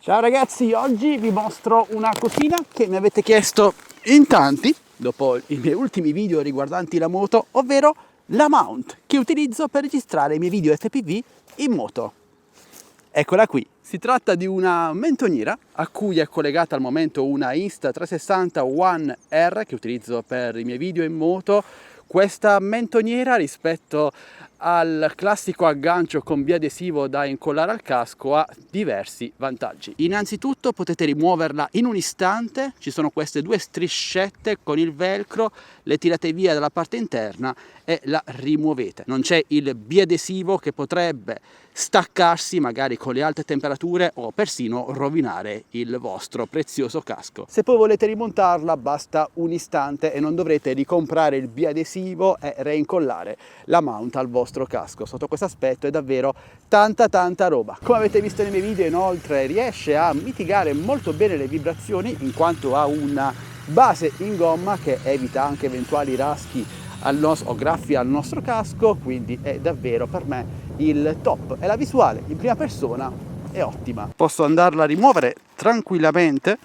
Ciao ragazzi, oggi vi mostro una cosina che mi avete chiesto in tanti dopo i miei ultimi video riguardanti la moto, ovvero la mount che utilizzo per registrare i miei video FPV in moto. Eccola qui, si tratta di una mentoniera a cui è collegata al momento una Insta360 One R che utilizzo per i miei video in moto. Questa mentoniera, rispetto al classico aggancio con biadesivo da incollare al casco, ha diversi vantaggi. Innanzitutto potete rimuoverla in un istante, ci sono queste due striscette con il velcro, le tirate via dalla parte interna e la rimuovete. Non c'è il biadesivo che potrebbe staccarsi magari con le alte temperature o persino rovinare il vostro prezioso casco. Se poi volete rimontarla basta un istante e non dovrete ricomprare il biadesivo e reincollare la mount al vostro casco. Sotto questo aspetto è davvero tanta roba. Come avete visto nei miei video, inoltre riesce a mitigare molto bene le vibrazioni in quanto ha una base in gomma che evita anche eventuali raschi o graffi al nostro casco, quindi è davvero per me il top. E la visuale in prima persona è ottima. Posso andarla a rimuovere tranquillamente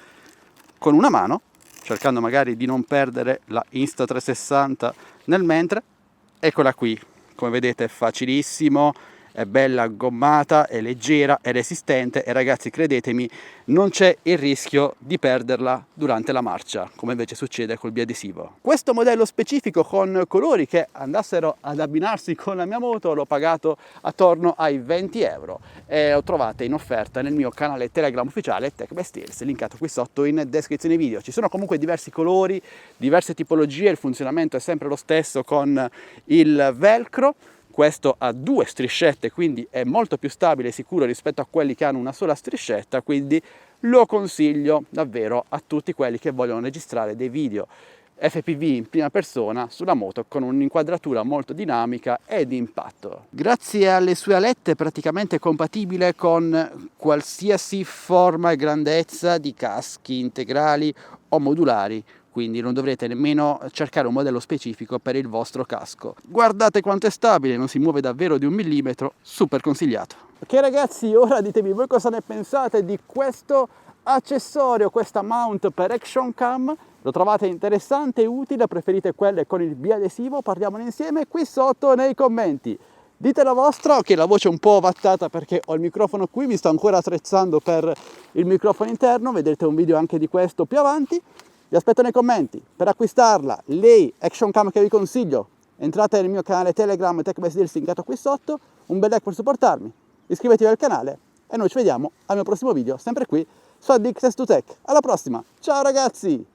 con una mano, cercando magari di non perdere la Insta360 nel mentre. Eccola qui, come vedete è facilissimo, è bella gommata, è leggera, è resistente e ragazzi, credetemi, non c'è il rischio di perderla durante la marcia, come invece succede col biadesivo. Questo modello specifico con colori che andassero ad abbinarsi con la mia moto l'ho pagato attorno ai 20 euro e lo trovate in offerta nel mio canale Telegram ufficiale Tech by Steels, linkato qui sotto in descrizione video. Ci sono comunque diversi colori, diverse tipologie, il funzionamento è sempre lo stesso con il velcro. Questo ha due striscette, quindi è molto più stabile e sicuro rispetto a quelli che hanno una sola striscetta, quindi lo consiglio davvero a tutti quelli che vogliono registrare dei video FPV in prima persona sulla moto con un'inquadratura molto dinamica e di impatto. Grazie alle sue alette è praticamente compatibile con qualsiasi forma e grandezza di caschi integrali o modulari, quindi non dovrete nemmeno cercare un modello specifico per il vostro casco. Guardate quanto è stabile, non si muove davvero di un millimetro, super consigliato. Ok ragazzi, ora ditemi voi cosa ne pensate di questo accessorio, questa mount per action cam. Lo trovate interessante e utile? Preferite quelle con il biadesivo? Parliamone insieme qui sotto nei commenti. Dite la vostra. Ok, la voce è un po' ovattata perché ho il microfono qui, mi sto ancora attrezzando per il microfono interno, vedrete un video anche di questo più avanti. Vi aspetto nei commenti. Per acquistarla, lei action cam che vi consiglio, entrate nel mio canale Telegram Tech by Steels linkato qui sotto, un bel like per supportarmi, iscrivetevi al canale e noi ci vediamo al mio prossimo video, sempre qui su Addicted to Tech. Alla prossima, ciao ragazzi!